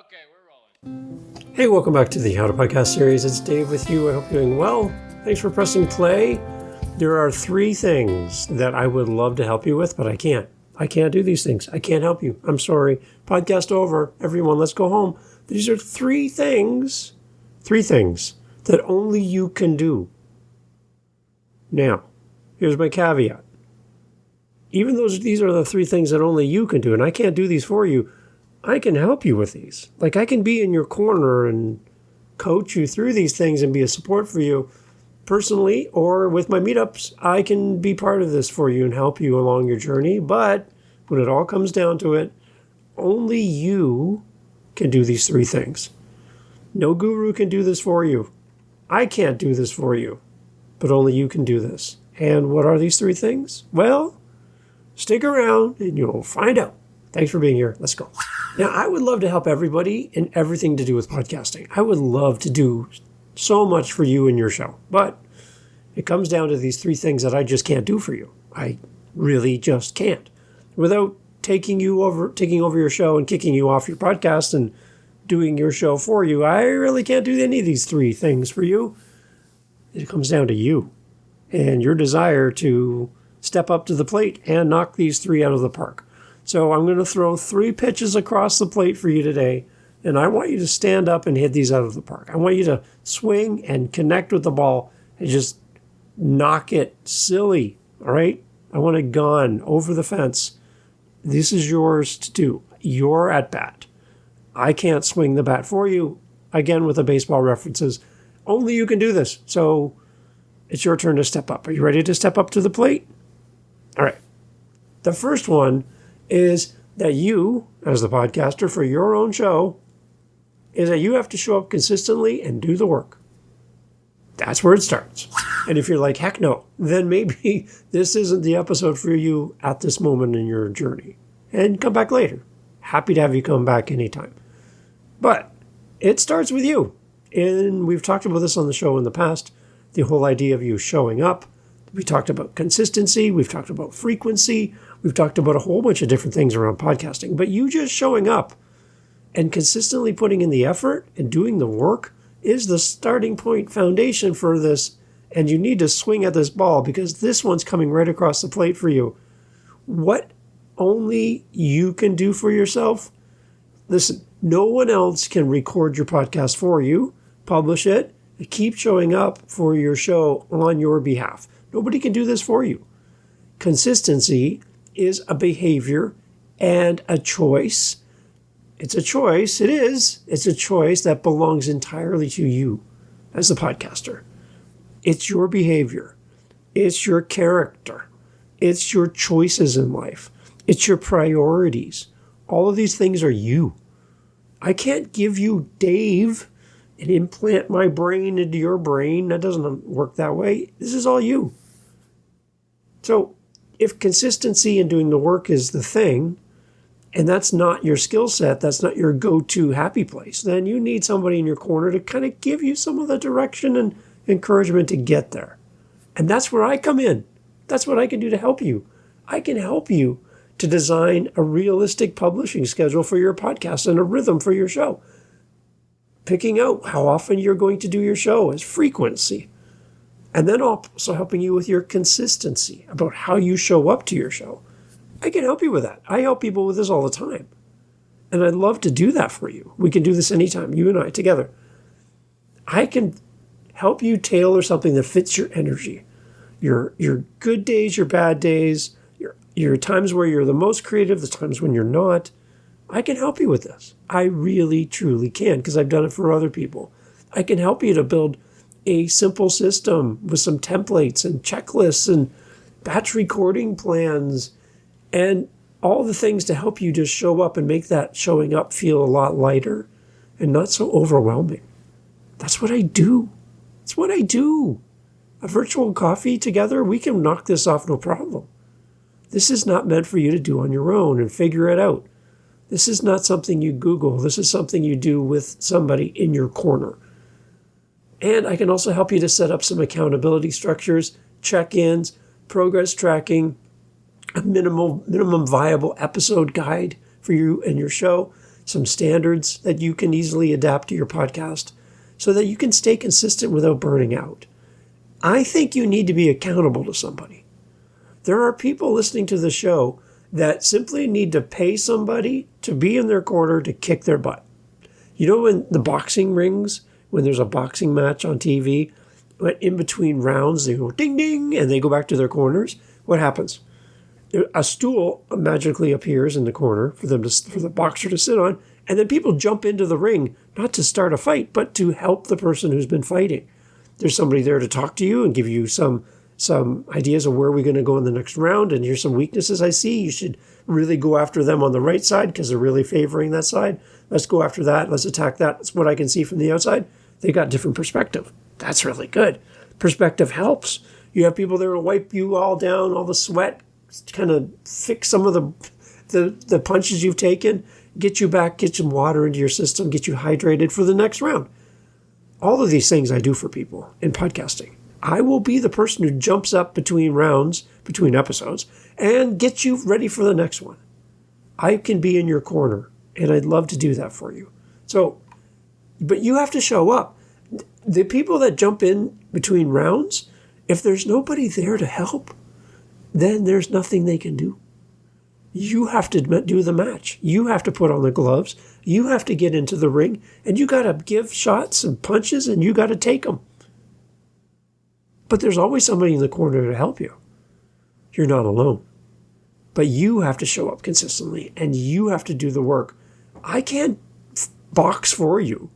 Okay, we're rolling. Hey, welcome back to the How to Podcast series. It's Dave with you. I hope you're doing well. Thanks for pressing play. There are 3 things that I would love to help you with, but I can't. I can't do these things. I can't help you. I'm sorry. Podcast over. Everyone, let's go home. These are 3 things that only you can do. Now, here's my caveat. Even though these are the 3 things that only you can do, and I can't do these for you, I can help you with these. Like, I can be in your corner and coach you through these things and be a support for you personally, or with my meetups, I can be part of this for you and help you along your journey. But when it all comes down to it, only you can do these 3 things. No guru can do this for you. I can't do this for you, but only you can do this. And what are these 3 things? Well, stick around and you'll find out. Thanks for being here. Let's go. Now, I would love to help everybody in everything to do with podcasting. I would love to do so much for you and your show. But it comes down to these 3 things that I just can't do for you. I really just can't. Without taking over your show and kicking you off your podcast and doing your show for you, I really can't do any of these 3 things for you. It comes down to you and your desire to step up to the plate and knock these 3 out of the park. So I'm going to throw 3 pitches across the plate for you today, and I want you to stand up and hit these out of the park. I want you to swing and connect with the ball and just knock it silly, all right? I want it gone over the fence. This is yours to do. You're at bat. I can't swing the bat for you. Again, with the baseball references, only you can do this. So it's your turn to step up. Are you ready to step up to the plate? All right. The first one is that you, as the podcaster for your own show, is that you have to show up consistently and do the work. That's where it starts. And if you're like, heck no, then maybe this isn't the episode for you at this moment in your journey. And come back later. Happy to have you come back anytime. But it starts with you. And we've talked about this on the show in the past, the whole idea of you showing up. We talked about consistency. We've talked about frequency. We've talked about a whole bunch of different things around podcasting. But you just showing up and consistently putting in the effort and doing the work is the starting point foundation for this. And you need to swing at this ball because this one's coming right across the plate for you. What only you can do for yourself? Listen, no one else can record your podcast for you, publish it, and keep showing up for your show on your behalf. Nobody can do this for you. Consistency is a behavior and a choice. It's a choice. It is. It's a choice that belongs entirely to you as a podcaster. It's your behavior. It's your character. It's your choices in life. It's your priorities. All of these things are you. I can't give you Dave and implant my brain into your brain. That doesn't work that way. This is all you. So if consistency in doing the work is the thing, and that's not your skill set, that's not your go-to happy place, then you need somebody in your corner to kind of give you some of the direction and encouragement to get there. And that's where I come in. That's what I can do to help you. I can help you to design a realistic publishing schedule for your podcast and a rhythm for your show. Picking out how often you're going to do your show as frequency. And then also helping you with your consistency about how you show up to your show. I can help you with that. I help people with this all the time. And I'd love to do that for you. We can do this anytime, you and I together. I can help you tailor something that fits your energy. Your good days, your bad days, your times where you're the most creative, the times when you're not. I can help you with this. I really, truly can, because I've done it for other people. I can help you to build a simple system with some templates and checklists and batch recording plans and all the things to help you just show up and make that showing up feel a lot lighter and not so overwhelming. That's what I do. It's what I do. A virtual coffee together, we can knock this off no problem. This is not meant for you to do on your own and figure it out. This is not something you Google. This is something you do with somebody in your corner. And I can also help you to set up some accountability structures, check-ins, progress tracking, a minimum viable episode guide for you and your show, some standards that you can easily adapt to your podcast so that you can stay consistent without burning out. I think you need to be accountable to somebody. There are people listening to the show that simply need to pay somebody to be in their corner to kick their butt. You know, when the boxing rings, when there's a boxing match on TV, but in between rounds, they go ding, ding, and they go back to their corners. What happens? A stool magically appears in the corner for the boxer to sit on, and then people jump into the ring, not to start a fight, but to help the person who's been fighting. There's somebody there to talk to you and give you some ideas of where we're going to go in the next round, and here's some weaknesses I see. You should really go after them on the right side because they're really favoring that side. Let's go after that. Let's attack that. That's what I can see from the outside. They got different perspective. That's really good. Perspective helps. You have people there to wipe you all down, all the sweat, kind of fix some of the punches you've taken, get you back, get some water into your system, get you hydrated for the next round. All of these things I do for people in podcasting. I will be the person who jumps up between rounds, between episodes, and gets you ready for the next one. I can be in your corner, and I'd love to do that for you. So, but you have to show up. The people that jump in between rounds, if there's nobody there to help, then there's nothing they can do. You have to do the match. You have to put on the gloves. You have to get into the ring, and you got to give shots and punches, and you got to take them. But there's always somebody in the corner to help you. You're not alone. But you have to show up consistently, and you have to do the work. I can't box for you.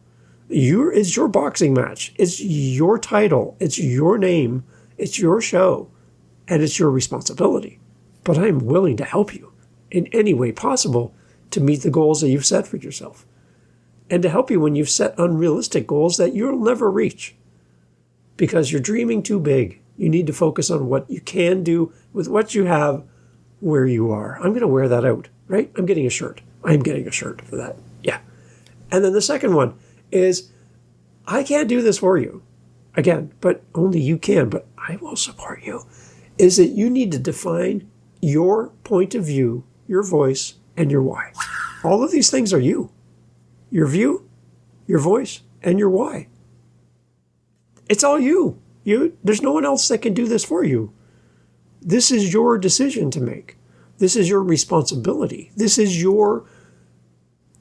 It's your boxing match. It's your title. It's your name. It's your show. And it's your responsibility. But I'm willing to help you in any way possible to meet the goals that you've set for yourself. And to help you when you've set unrealistic goals that you'll never reach. Because you're dreaming too big. You need to focus on what you can do with what you have where you are. I'm going to wear that out, right? I'm getting a shirt. I'm getting a shirt for that. Yeah. And then the second one is, I can't do this for you. Again, but only you can, but I will support you. Is that you need to define your point of view, your voice, and your why. All of these things are you. Your view, your voice, and your why. It's all you. There's no one else that can do this for you. This is your decision to make. This is your responsibility. This is your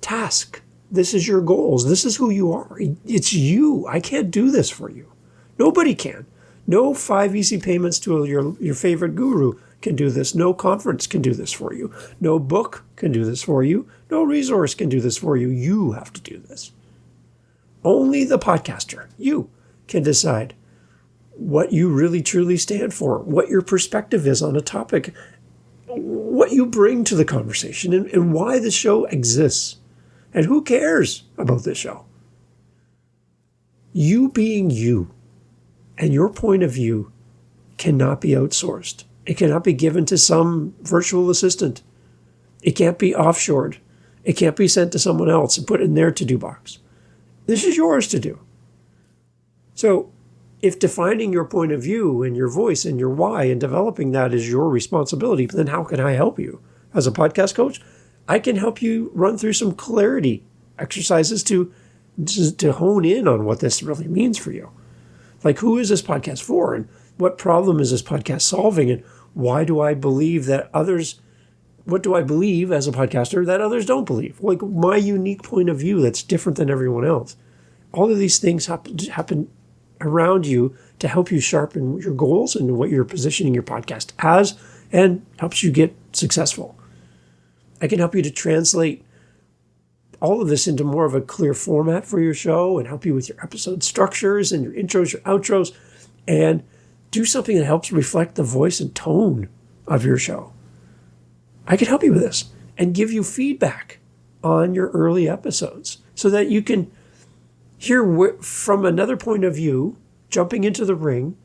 task. This is your goals. This is who you are. It's you. I can't do this for you. Nobody can. No 5 easy payments to your favorite guru can do this. No conference can do this for you. No book can do this for you. No resource can do this for you. You have to do this. Only the podcaster, you, can decide what you really truly stand for, what your perspective is on a topic, what you bring to the conversation, and why the show exists. And who cares about this show? You being you and your point of view cannot be outsourced. It cannot be given to some virtual assistant. It can't be offshored. It can't be sent to someone else and put in their to-do box. This is yours to do. So if defining your point of view and your voice and your why and developing that is your responsibility, then how can I help you? As a podcast coach, I can help you run through some clarity exercises to hone in on what this really means for you. Like, who is this podcast for? And what problem is this podcast solving? And why do I believe that others, what do I believe as a podcaster that others don't believe? Like my unique point of view that's different than everyone else. All of these things happen around you to help you sharpen your goals and what you're positioning your podcast as, and helps you get successful. I can help you to translate all of this into more of a clear format for your show and help you with your episode structures and your intros, your outros, and do something that helps reflect the voice and tone of your show. I can help you with this and give you feedback on your early episodes so that you can hear from another point of view, jumping into the ring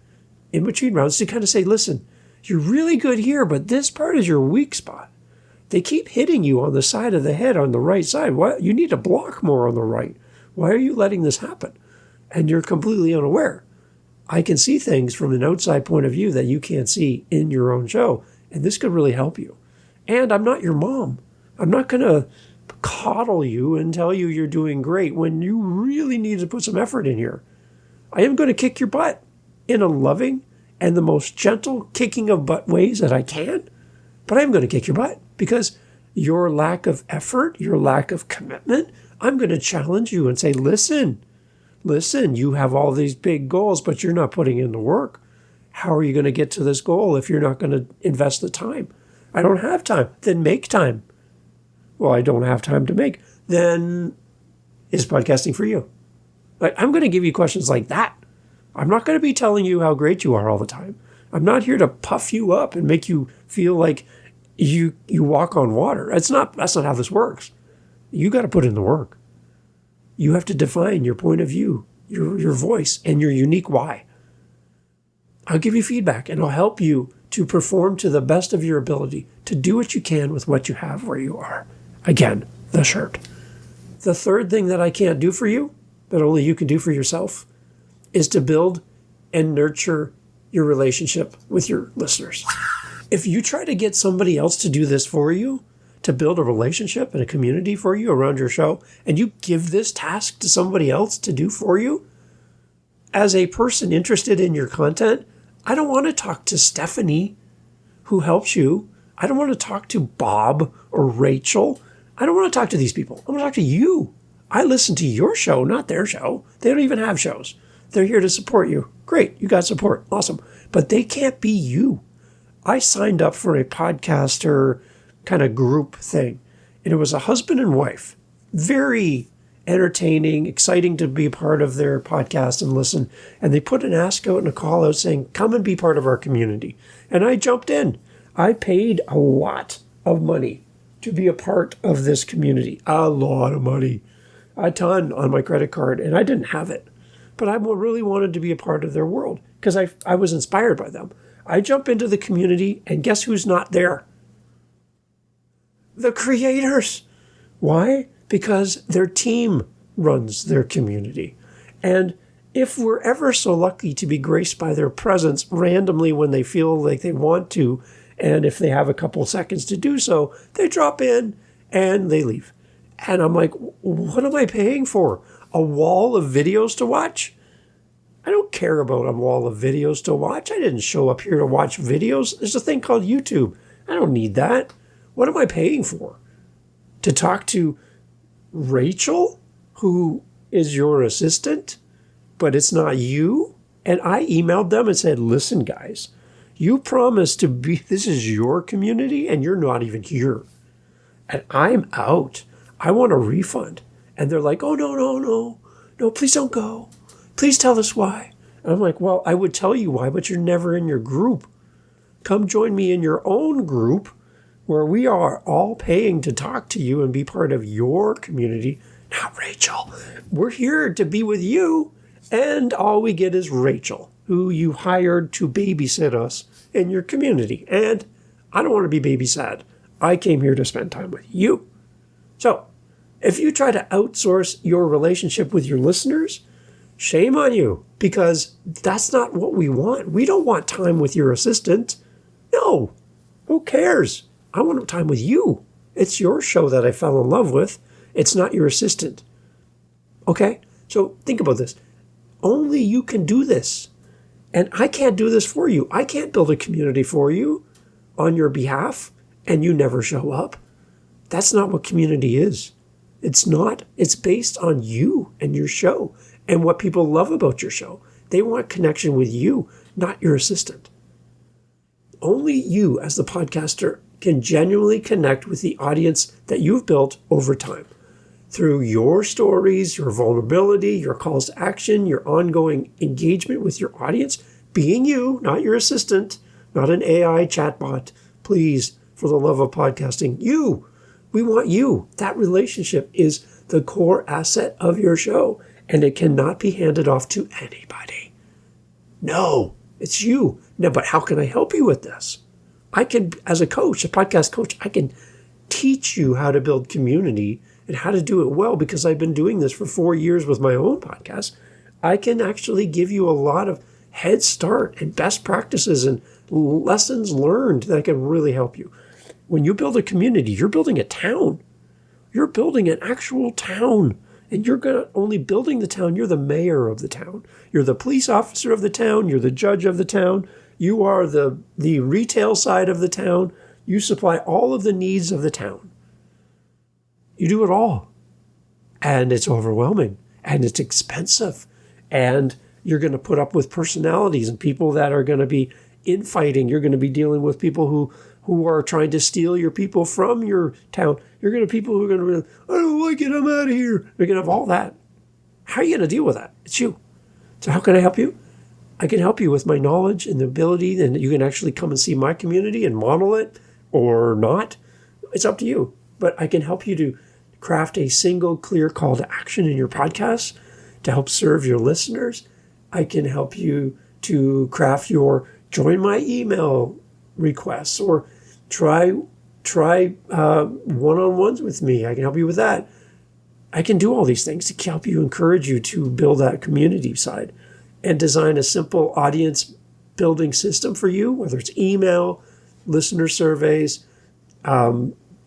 in between rounds to kind of say, listen, you're really good here, but this part is your weak spot. They keep hitting you on the side of the head on the right side. You need to block more on the right. Why are you letting this happen? And you're completely unaware. I can see things from an outside point of view that you can't see in your own show. And this could really help you. And I'm not your mom. I'm not going to coddle you and tell you you're doing great when you really need to put some effort in here. I am going to kick your butt in a loving and the most gentle kicking of butt ways that I can. But I'm going to kick your butt because your lack of effort, your lack of commitment, I'm going to challenge you and say, listen, you have all these big goals, but you're not putting in the work. How are you going to get to this goal if you're not going to invest the time? I don't have time. Then make time. Well, I don't have time to make. Then is podcasting for you? I'm going to give you questions like that. I'm not going to be telling you how great you are all the time. I'm not here to puff you up and make you feel like you walk on water. That's not how this works. You got to put in the work. You have to define your point of view, your voice, and your unique why. I'll give you feedback and I'll help you to perform to the best of your ability, to do what you can with what you have where you are. Again, the shirt. The third thing that I can't do for you, that only you can do for yourself, is to build and nurture your relationship with your listeners. If you try to get somebody else to do this for you, to build a relationship and a community for you around your show, and you give this task to somebody else to do for you, as a person interested in your content, I don't want to talk to Stephanie, who helps you. I don't want to talk to Bob or Rachel. I don't want to talk to these people. I want to talk to you. I listen to your show, not their show. They don't even have shows. They're here to support you. Great, you got support. Awesome. But they can't be you. I signed up for a podcaster kind of group thing, and it was a husband and wife. Very entertaining, exciting to be part of their podcast and listen. And they put an ask out and a call out saying, come and be part of our community. And I jumped in. I paid a lot of money to be a part of this community. A lot of money. A ton on my credit card, and I didn't have it. But I really wanted to be a part of their world because I was inspired by them. I jump into the community, and guess who's not there? The creators. Why? Because their team runs their community. And if we're ever so lucky to be graced by their presence randomly when they feel like they want to, and if they have a couple seconds to do so, they drop in and they leave. And I'm like, what am I paying for? A wall of videos to watch? I don't care about a wall of videos to watch. I didn't show up here to watch videos. There's a thing called YouTube. I don't need that. What am I paying for? To talk to Rachel, who is your assistant, but it's not you? And I emailed them and said, listen, guys, you promised to be, this is your community, and you're not even here. And I'm out. I want a refund. And they're like, oh, no, please don't go. Please tell us why. And I'm like, well, I would tell you why, but you're never in your group. Come join me in your own group where we are all paying to talk to you and be part of your community. Not Rachel. We're here to be with you, and all we get is Rachel, who you hired to babysit us in your community. And I don't want to be babysat. I came here to spend time with you. So, if you try to outsource your relationship with your listeners, shame on you, because that's not what we want. We don't want time with your assistant. No, who cares? I want time with you. It's your show that I fell in love with. It's not your assistant. Okay? So think about this. Only you can do this. And I can't do this for you. I can't build a community for you on your behalf and you never show up. That's not what community is. It's not. It's based on you and your show and what people love about your show. They want connection with you, not your assistant. Only you, as the podcaster, can genuinely connect with the audience that you've built over time through your stories, your vulnerability, your calls to action, your ongoing engagement with your audience, being you, not your assistant, not an AI chatbot. Please, for the love of podcasting, you. We want you. That relationship is the core asset of your show, and it cannot be handed off to anybody. No, it's you. Now, but how can I help you with this? I can, as a coach, a podcast coach, I can teach you how to build community and how to do it well because I've been doing this for 4 years with my own podcast. I can actually give you a lot of head start and best practices and lessons learned that can really help you. When you build a community, you're building a town. You're building an actual town. And you're only building the town. You're the mayor of the town. You're the police officer of the town. You're the judge of the town. You are the retail side of the town. You supply all of the needs of the town. You do it all. And it's overwhelming. And it's expensive. And you're going to put up with personalities and people that are going to be infighting. You're going to be dealing with people who are trying to steal your people from your town. You're going to have people who are going to be, I don't like it, I'm out of here. You're going to have all that. How are you going to deal with that? It's you. So how can I help you? I can help you with my knowledge and the ability, and you can actually come and see my community and model it or not. It's up to you. But I can help you to craft a single clear call to action in your podcast to help serve your listeners. I can help you to craft your join my email requests or try one-on-ones with me. I can help you with that. I can do all these things to help you, encourage you to build that community side and design a simple audience building system for you, whether it's email, listener surveys,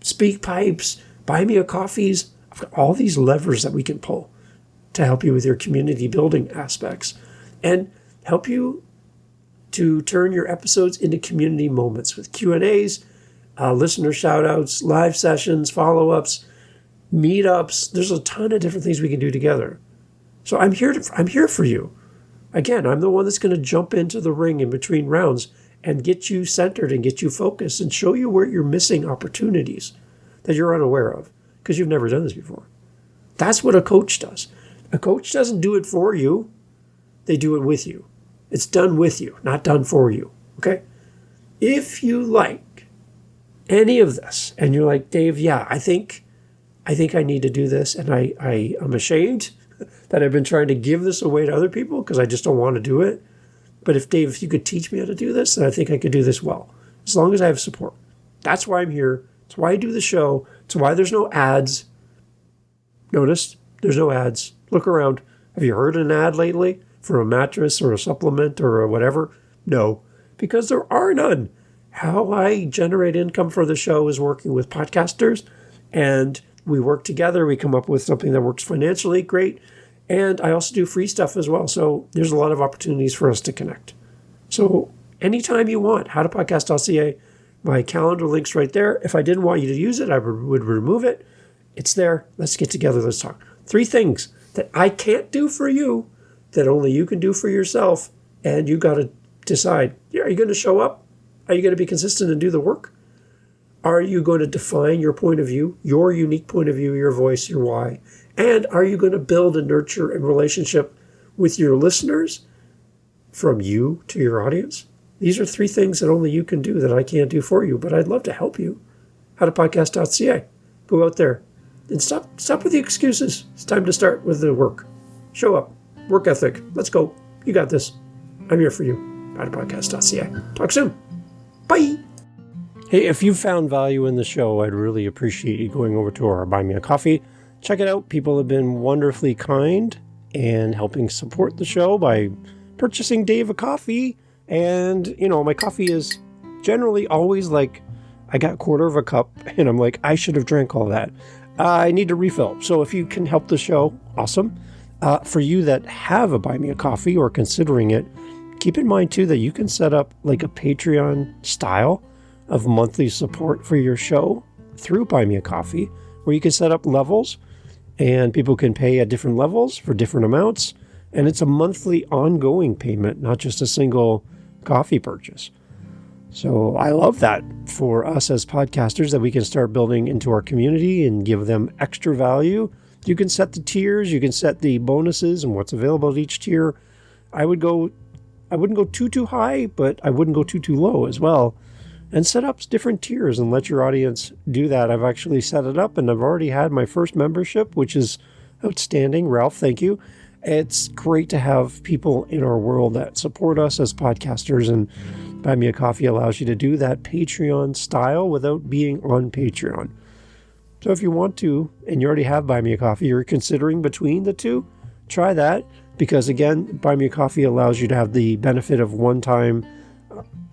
speak pipes, buy me a coffees. I've got all these levers that we can pull to help you with your community building aspects and help you to turn your episodes into community moments with Q&As, listener shout-outs, live sessions, follow-ups, meetups. There's a ton of different things we can do together. So I'm here for you. Again, I'm the one that's going to jump into the ring in between rounds and get you centered and get you focused and show you where you're missing opportunities that you're unaware of because you've never done this before. That's what a coach does. A coach doesn't do it for you. They do it with you. It's done with you, not done for you. Okay? If you like any of this and you're like, Dave, yeah, I think I need to do this, and I'm ashamed that I've been trying to give this away to other people because I just don't want to do it. But if Dave, if you could teach me how to do this, then I think I could do this well, as long as I have support. That's why I'm here. It's why I do the show. It's why there's no ads. Notice there's no ads. Look around. Have you heard an ad lately for a mattress or a supplement or a whatever? No, because there are none. How I generate income for the show is working with podcasters, and we work together. We come up with something that works financially great. And I also do free stuff as well. So there's a lot of opportunities for us to connect. So anytime you want, howtopodcast.ca, my calendar link's right there. If I didn't want you to use it, I would remove it. It's there. Let's get together. Let's talk. 3 things that I can't do for you that only you can do for yourself. And you got to decide, are you going to show up? Are you going to be consistent and do the work? Are you going to define your point of view, your unique point of view, your voice, your why? And are you going to build and nurture a relationship with your listeners from you to your audience? These are 3 things that only you can do that I can't do for you, but I'd love to help you. howtopodcast.ca. Go out there and stop with the excuses. It's time to start with the work. Show up. Work ethic. Let's go. You got this. I'm here for you. howtopodcast.ca. Talk soon. Bye. Hey, if you found value in the show, I'd really appreciate you going over to our Buy Me a Coffee. Check it out. People have been wonderfully kind and helping support the show by purchasing Dave a coffee. And, my coffee is generally always like, I got 1/4 of a cup and I'm like, I should have drank all that. I need to refill. So if you can help the show, awesome. For you that have a Buy Me a Coffee or considering it, keep in mind too that you can set up like a Patreon style of monthly support for your show through Buy Me a Coffee, where you can set up levels and people can pay at different levels for different amounts. And it's a monthly ongoing payment, not just a single coffee purchase. So I love that for us as podcasters, that we can start building into our community and give them extra value. You can set the tiers, you can set the bonuses and what's available at each tier. I wouldn't go too high, but I wouldn't go too low as well. And set up different tiers and let your audience do that. I've actually set it up and I've already had my first membership, which is outstanding. Ralph, thank you. It's great to have people in our world that support us as podcasters, and Buy Me a Coffee allows you to do that Patreon style without being on Patreon. So if you want to, and you already have Buy Me a Coffee, you're considering between the two, try that, because again, Buy Me a Coffee allows you to have the benefit of one-time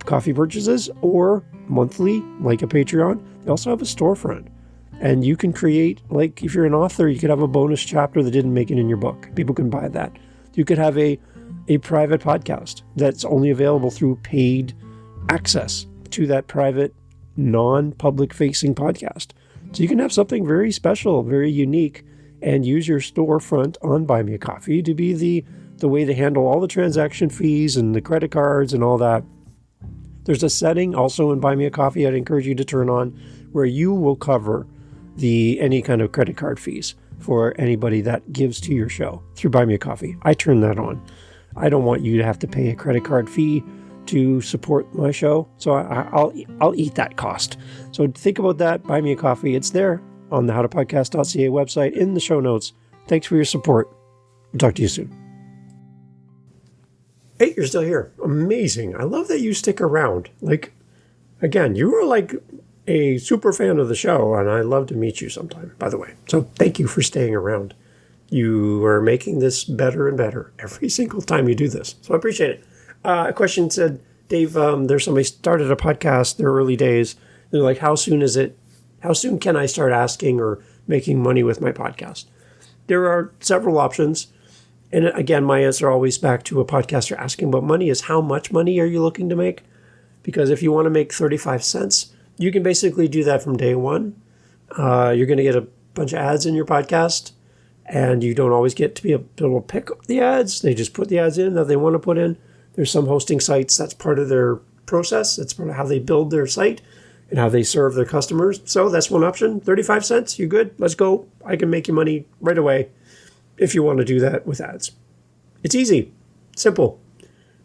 coffee purchases or monthly, like a Patreon. They also have a storefront. And you can create, like if you're an author, you could have a bonus chapter that didn't make it in your book. People can buy that. You could have a private podcast that's only available through paid access to that private, non-public facing podcast. So you can have something very special, very unique, and use your storefront on Buy Me a Coffee to be the way to handle all the transaction fees and the credit cards and all that. There's a setting also in Buy Me a Coffee I'd encourage you to turn on where you will cover any kind of credit card fees for anybody that gives to your show through Buy Me a Coffee. I turn that on. I don't want you to have to pay a credit card fee to support my show, so I'll eat that cost. So think about that. Buy Me a Coffee. It's there on the howtopodcast.ca website in the show notes. Thanks for your support. We'll talk to you soon. Hey, you're still here. Amazing. I love that you stick around. Like, again, you were like a super fan of the show, and I'd love to meet you sometime, by the way. So thank you for staying around. You are making this better and better every single time you do this. So I appreciate it. A question said, Dave, there's somebody started a podcast, their early days. They're like, how soon can I start asking or making money with my podcast? There are several options. And again, my answer always back to a podcaster asking about money is how much money are you looking to make? Because if you want to make 35 cents, you can basically do that from day one. You're going to get a bunch of ads in your podcast, and you don't always get to be able to pick the ads. They just put the ads in that they want to put in. There's some hosting sites, that's part of their process. That's part of how they build their site and how they serve their customers. So that's one option. 35 cents, you good? Let's go. I can make you money right away if you want to do that with ads. It's easy, simple.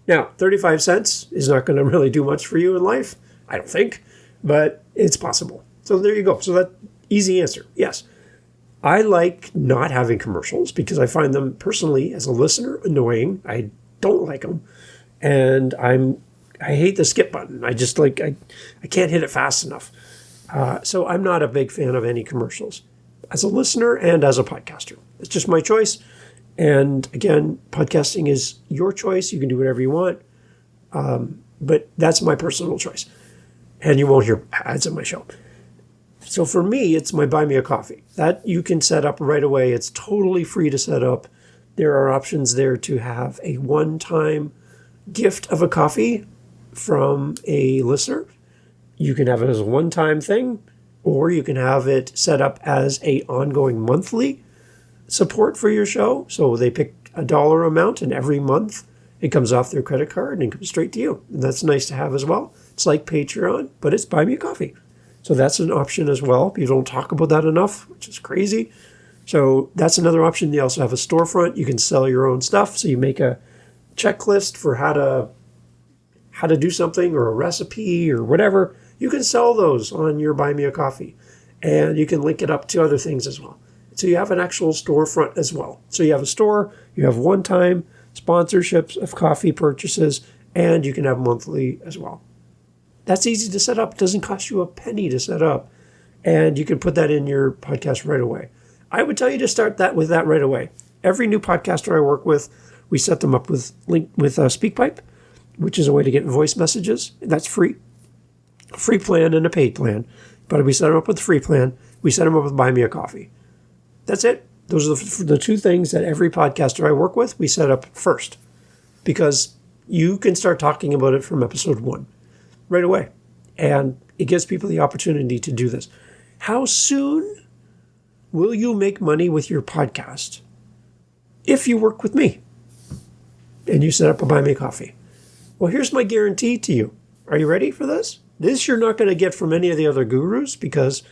Now, 35 cents is not going to really do much for you in life, I don't think, but it's possible. So there you go. So that easy answer, yes. I like not having commercials because I find them personally as a listener annoying. I don't like them. And I hate the skip button. I just I can't hit it fast enough. So I'm not a big fan of any commercials as a listener and as a podcaster. It's just my choice. And again, podcasting is your choice. You can do whatever you want. But that's my personal choice. And you won't hear ads on my show. So for me, it's my Buy Me a Coffee. That you can set up right away. It's totally free to set up. There are options there to have a one-time gift of a coffee from a listener. You can have it as a one-time thing, or you can have it set up as a ongoing monthly support for your show. So they pick a dollar amount, and every month it comes off their credit card and comes straight to you. And that's nice to have as well. It's like Patreon, but it's Buy Me a Coffee. So that's an option as well. People don't talk about that enough, which is crazy. So that's another option. You also have a storefront. You can sell your own stuff. So you make a checklist for how to do something, or a recipe or whatever. You can sell those on your Buy Me a Coffee, and you can link it up to other things as well. So you have an actual storefront as well. So you have a store, you have one-time sponsorships of coffee purchases, and you can have monthly as well. That's easy to set up. It doesn't cost you a penny to set up, and you can put that in your podcast right away. I would tell you to start with that right away. Every new podcaster I work with, we set them up with SpeakPipe, which is a way to get voice messages. That's free. A free plan and a paid plan. But we set them up with the free plan. We set them up with Buy Me a Coffee. That's it. Those are the two things that every podcaster I work with, we set up first. Because you can start talking about it from episode 1 right away. And it gives people the opportunity to do this. How soon will you make money with your podcast if you work with me and you set up a Buy Me a Coffee? Well, here's my guarantee to you. Are you ready for this? This you're not going to get from any of the other gurus because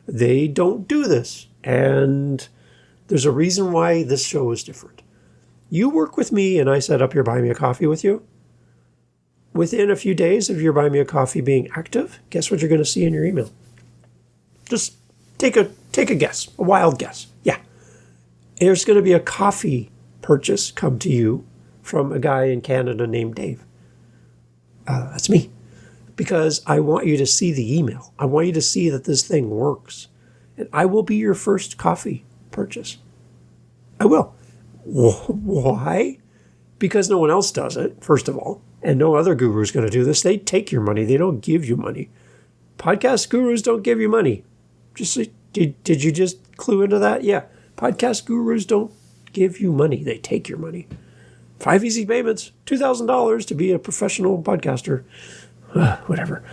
they don't do this. And there's a reason why this show is different. You work with me and I set up your Buy Me a Coffee with you. Within a few days of your Buy Me a Coffee being active, guess what you're going to see in your email? Just take a guess, a wild guess. Yeah. There's going to be a coffee purchase come to you from a guy in Canada named Dave. That's me. Because I want you to see the email. I want you to see that this thing works. And I will be your first coffee purchase. I will. Why? Because no one else does it, first of all. And no other guru is going to do this. They take your money. They don't give you money. Podcast gurus don't give you money. Just Did you just clue into that? Yeah. Podcast gurus don't give you money. They take your money. 5 easy payments, $2,000 to be a professional podcaster. Whatever.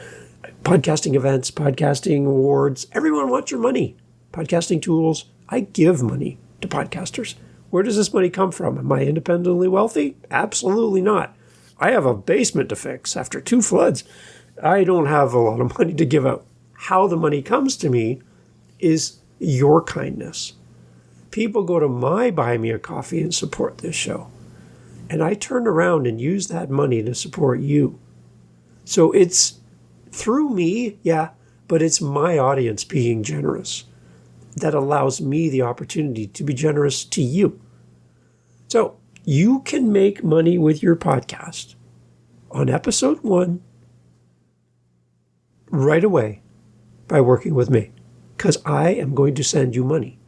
Podcasting events, podcasting awards. Everyone wants your money. Podcasting tools. I give money to podcasters. Where does this money come from? Am I independently wealthy? Absolutely not. I have a basement to fix after 2 floods. I don't have a lot of money to give out. How the money comes to me is your kindness. People go to my Buy Me a Coffee and support this show. And I turn around and use that money to support you. So it's through me, yeah, but it's my audience being generous that allows me the opportunity to be generous to you. So you can make money with your podcast on episode 1 right away by working with me, because I am going to send you money.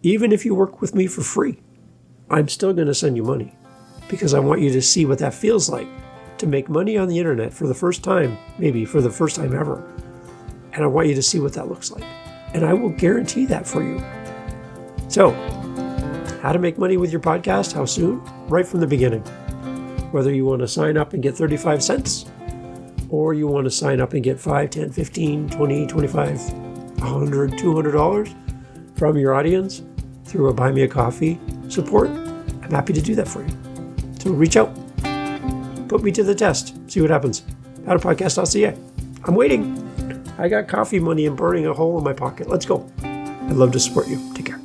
Even if you work with me for free, I'm still going to send you money because I want you to see what that feels like to make money on the internet for the first time, maybe for the first time ever. And I want you to see what that looks like. And I will guarantee that for you. So, how to make money with your podcast, how soon? Right from the beginning. Whether you want to sign up and get 35 cents, or you want to sign up and get $5, $10, $15, $20, $25, $100, $200 from your audience through a Buy Me a Coffee support, I'm happy to do that for you. So reach out. Put me to the test. See what happens. Howtopodcast.ca. I'm waiting. I got coffee money and burning a hole in my pocket. Let's go. I'd love to support you. Take care.